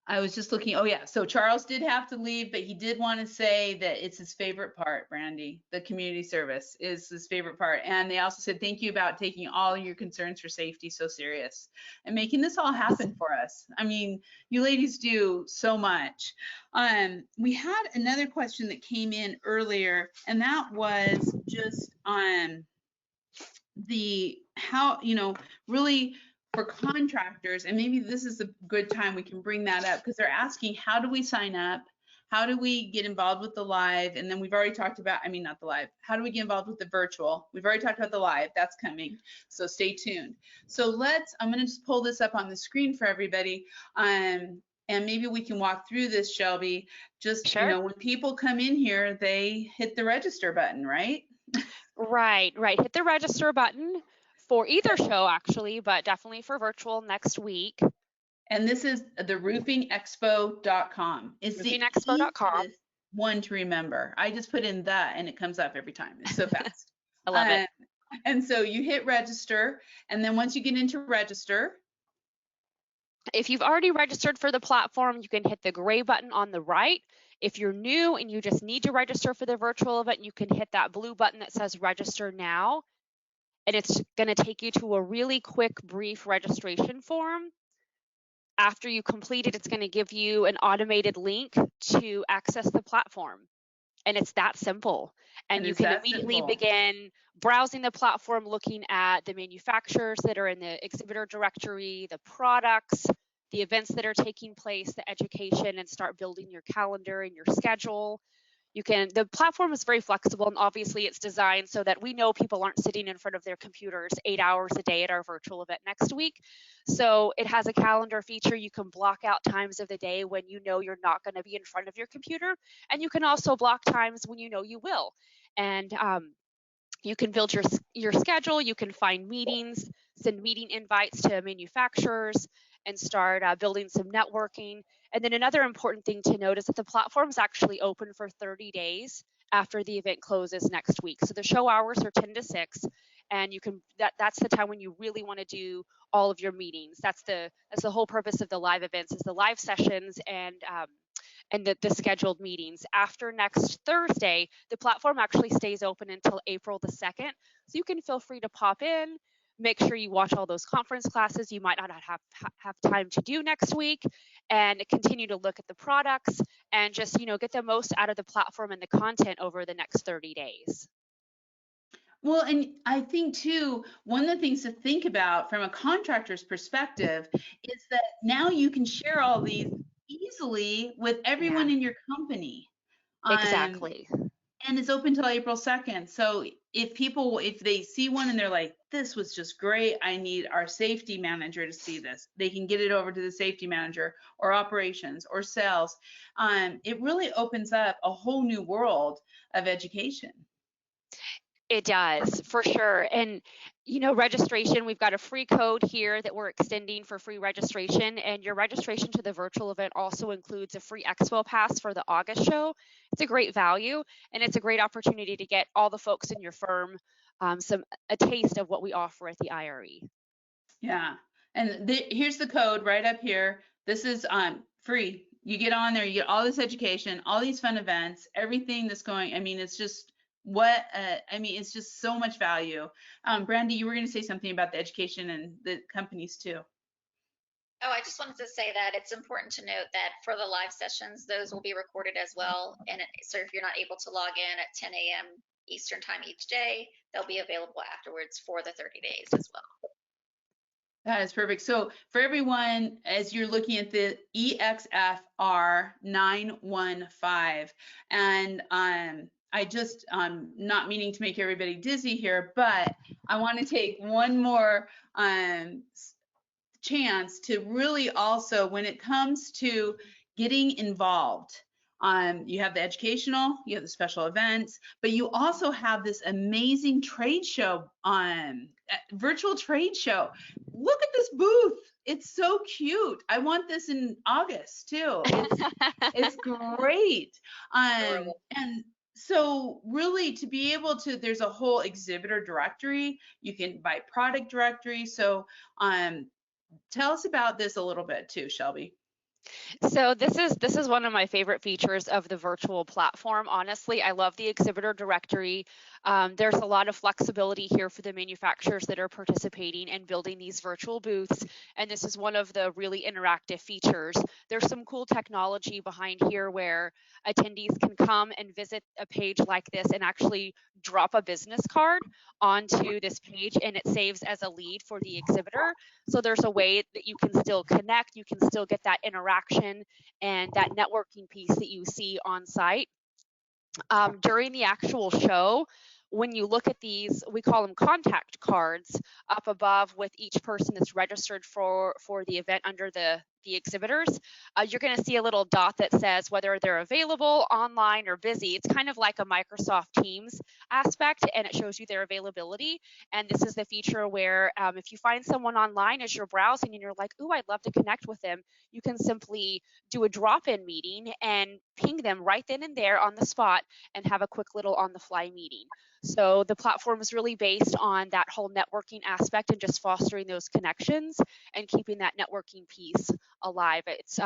I was just looking. Oh yeah, so Charles did have to leave, but he did want to say that it's his favorite part, Brandi. The community service is his favorite part. And they also said thank you about taking all your concerns for safety so serious and making this all happen for us. I mean, you ladies do so much. We had another question that came in earlier, and that was just on how, really for contractors, and maybe this is a good time we can bring that up, because they're asking, how do we sign up? How do we get involved with the live? And then we've already talked about, not the live. How do we get involved with the virtual? We've already talked about the live. That's coming. So stay tuned. So I'm going to just pull this up on the screen for everybody. And maybe we can walk through this, Shelby. Just, sure. When people come in here, they hit the register button, right? Right. Hit the register button for either show, actually, but definitely for virtual next week. And this is the roofingexpo.com. It's roofingexpo.com. the one to remember. I just put in and it comes up every time. It's so fast. I love it. And so you hit register, and then once you get into register, if you've already registered for the platform, you can hit the gray button on the right. If you're new and you just need to register for the virtual event, you can hit that blue button that says register now. And it's going to take you to a really quick, brief registration form. After you complete it, it's going to give you an automated link to access the platform. And it's that simple. And you can immediately begin browsing the platform, looking at the manufacturers that are in the Exhibitor Directory, the products, the events that are taking place, the education, and start building your calendar and your schedule. The platform is very flexible, and obviously it's designed so that we know people aren't sitting in front of their computers 8 hours a day at our virtual event next week. So it has a calendar feature. You can block out times of the day when you know you're not going to be in front of your computer, and you can also block times when you know you will. And you can build your schedule. You can find meetings, send meeting invites to manufacturers, and start building some networking. And then another important thing to note is that the platform is actually open for 30 days after the event closes next week. So the show hours are 10 to 6, and that's the time when you really want to do all of your meetings. That's the whole purpose of the live events, is the live sessions and the scheduled meetings. After next Thursday, the platform actually stays open until April the 2nd. So you can feel free to pop in, make sure you watch all those conference classes you might not have time to do next week, and continue to look at the products and just, get the most out of the platform and the content over the next 30 days. Well, and I think too, one of the things to think about from a contractor's perspective is that now you can share all these easily with everyone in your company. Exactly. And it's open till April 2nd. So if they see one and they're like, this was just great, I need our safety manager to see this, they can get it over to the safety manager or operations or sales. It really opens up a whole new world of education. It does, for sure. And, registration, we've got a free code here that we're extending for free registration. And your registration to the virtual event also includes a free Expo pass for the August show. It's a great value, and it's a great opportunity to get all the folks in your firm a taste of what we offer at the IRE. Yeah. And here's the code right up here. This is free. You get on there, you get all this education, all these fun events, everything that's going. I mean, it's just it's just so much value. Brandi, you were going to say something about the education and the companies too. Oh, I just wanted to say that it's important to note that for the live sessions, those will be recorded as well. And so if you're not able to log in at 10 a.m. Eastern time each day, they'll be available afterwards for the 30 days as well. That is perfect. So for everyone, as you're looking at the EXFR 915, and I just, not meaning to make everybody dizzy here, but I want to take one more chance to really also, when it comes to getting involved, you have the educational, you have the special events, but you also have this amazing trade show, virtual trade show. Look at this booth. It's so cute. I want this in August too. It's great. And so really to be able to, there's a whole exhibitor directory. You can buy product directory. So tell us about this a little bit too, Shelby. So this is one of my favorite features of the virtual platform. Honestly, I love the exhibitor directory. There's a lot of flexibility here for the manufacturers that are participating and building these virtual booths. And this is one of the really interactive features. There's some cool technology behind here where attendees can come and visit a page like this and actually drop a business card onto this page, and it saves as a lead for the exhibitor. So there's a way that you can still connect, you can still get that interaction and that networking piece that you see on site. During the actual show, when you look at these, we call them contact cards up above with each person that's registered for the event under the exhibitors, you're going to see a little dot that says whether they're available, online, or busy. It's kind of like a Microsoft Teams aspect, and it shows you their availability. And this is the feature where if you find someone online as you're browsing and you're like, ooh, I'd love to connect with them, you can simply do a drop-in meeting and ping them right then and there on the spot and have a quick little on-the-fly meeting. So the platform is really based on that whole networking aspect and just fostering those connections and keeping that networking piece alive. It's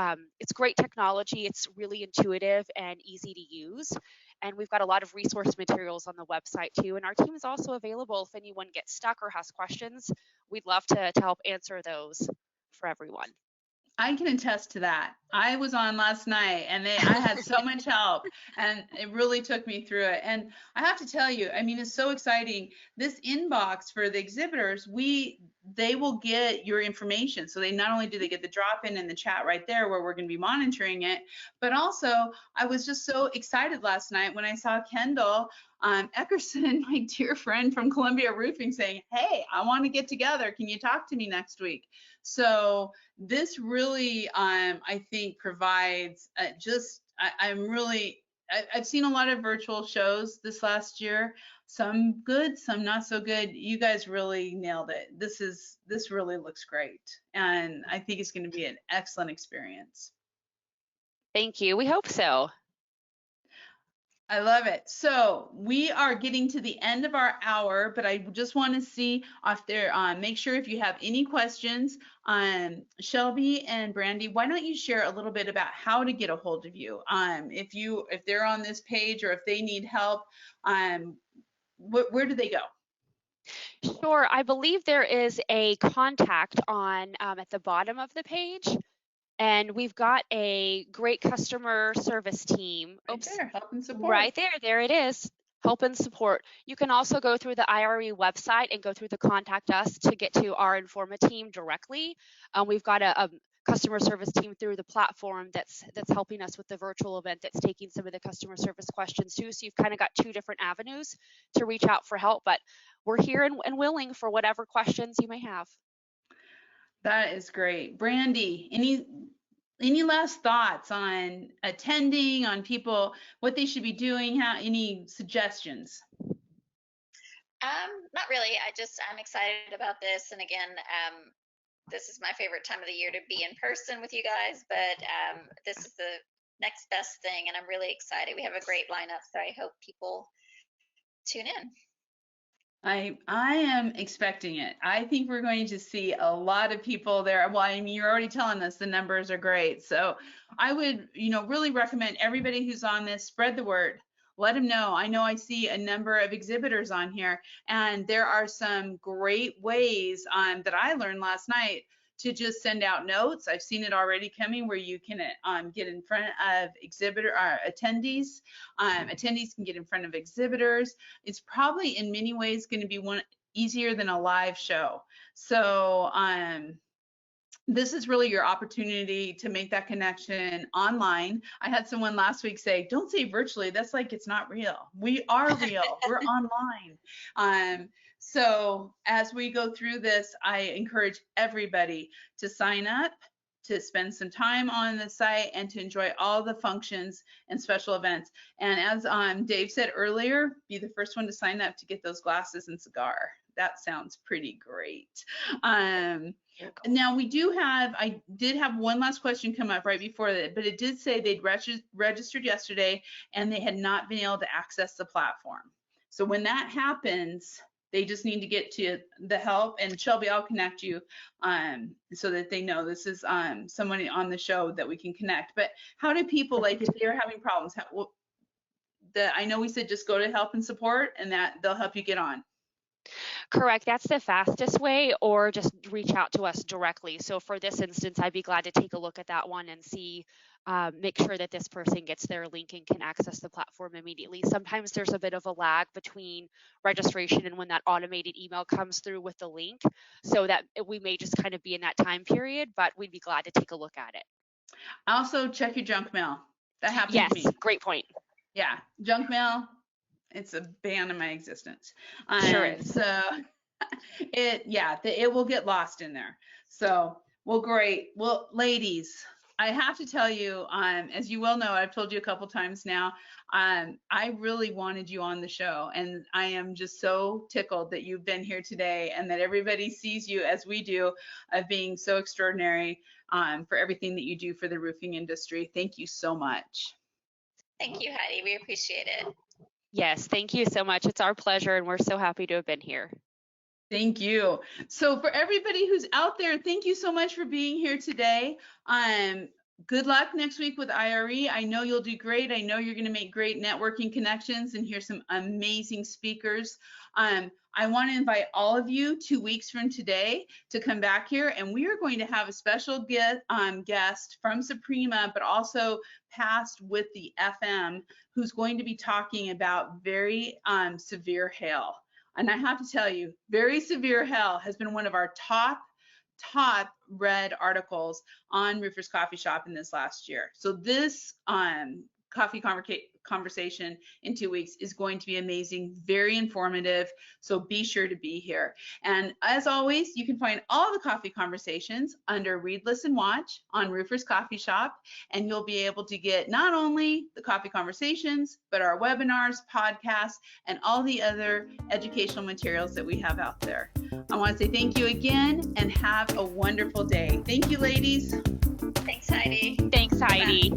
great technology. It's really intuitive and easy to use. And we've got a lot of resource materials on the website too. And our team is also available if anyone gets stuck or has questions. We'd love to help answer those for everyone. I can attest to that. I was on last night and I had so much help, and it really took me through it. And I have to tell you, I mean, it's so exciting. This inbox for the exhibitors, they will get your information. So they not only do they get the drop-in and the chat right there where we're going to be monitoring it, but also I was just so excited last night when I saw Kendall Eckerson, my dear friend from Columbia Roofing, saying, hey, I want to get together. Can you talk to me next week? So this really, I think, provides I've seen a lot of virtual shows this last year, some good, some not so good. You guys really nailed it. This really looks great. And I think it's going to be an excellent experience. Thank you. We hope so. I love it. So we are getting to the end of our hour, but I just want to see if there, make sure if you have any questions, Shelby and Brandi, why don't you share a little bit about how to get a hold of you? If they're on this page or if they need help, where do they go? Sure. I believe there is a contact on at the bottom of the page. And we've got a great customer service team. Right there, help and support. Right there, there it is, help and support. You can also go through the IRE website and go through the contact us to get to our Informa team directly. We've got a customer service team through the platform that's helping us with the virtual event, that's taking some of the customer service questions too. So you've kind of got two different avenues to reach out for help, but we're here and willing for whatever questions you may have. That is great. Brandi, any last thoughts on attending, on people, what they should be doing, any suggestions? Not really. I'm excited about this. And again, this is my favorite time of the year to be in person with you guys, but this is the next best thing. And I'm really excited. We have a great lineup, so I hope people tune in. I am expecting it. I think we're going to see a lot of people there. Well, I mean, you're already telling us the numbers are great. So I would, really recommend everybody who's on this, spread the word. Let them know. I know I see a number of exhibitors on here, and there are some great ways that I learned last night to just send out notes. I've seen it already coming where you can get in front of attendees. Attendees can get in front of exhibitors. It's probably in many ways going to be easier than a live show. So this is really your opportunity to make that connection online. I had someone last week say, don't say virtually. That's like, it's not real. We are real. We're online. So as we go through this, I encourage everybody to sign up, to spend some time on the site, and to enjoy all the functions and special events. And as Dave said earlier, be the first one to sign up to get those glasses and cigar. That sounds pretty great. Now I did have one last question come up right before that, but it did say they'd registered yesterday and they had not been able to access the platform. So when that happens, they just need to get to the help, and Shelby, I'll connect you so that they know this is somebody on the show that we can connect. But how do people, like, if they're having problems, I know we said just go to help and support, and that they'll help you get on. Correct. That's the fastest way, or just reach out to us directly. So for this instance, I'd be glad to take a look at that one and see, make sure that this person gets their link and can access the platform immediately. Sometimes there's a bit of a lag between registration and when that automated email comes through with the link, so that we may just kind of be in that time period, but we'd be glad to take a look at it. Also, check your junk mail. That happens to me. Yes, great point. Yeah, junk mail. It's a bane of my existence. Sure is. So it will get lost in there. So, well, great. Well, ladies, I have to tell you, as you well know, I've told you a couple times now, I really wanted you on the show, and I am just so tickled that you've been here today and that everybody sees you as we do, of being so extraordinary for everything that you do for the roofing industry. Thank you so much. Thank you, Heidi. We appreciate it. Yes, thank you so much. It's our pleasure, and we're so happy to have been here. Thank you. So for everybody who's out there, thank you so much for being here today. Good luck next week with IRE. I know you'll do great. I know you're going to make great networking connections and hear some amazing speakers. I want to invite all of you 2 weeks from today to come back here, and we are going to have a special guest from Suprema, but also past with the FM, who's going to be talking about very severe hail. And I have to tell you, very severe hail has been one of our top read articles on Roofers Coffee Shop in this last year. So this coffee conversation in 2 weeks is going to be amazing, very informative. So be sure to be here. And as always, you can find all the coffee conversations under Read, Listen, Watch on Roofers Coffee Shop. And you'll be able to get not only the coffee conversations, but our webinars, podcasts, and all the other educational materials that we have out there. I want to say thank you again and have a wonderful day. Thank you, ladies. Thanks, Heidi. Thanks, Heidi.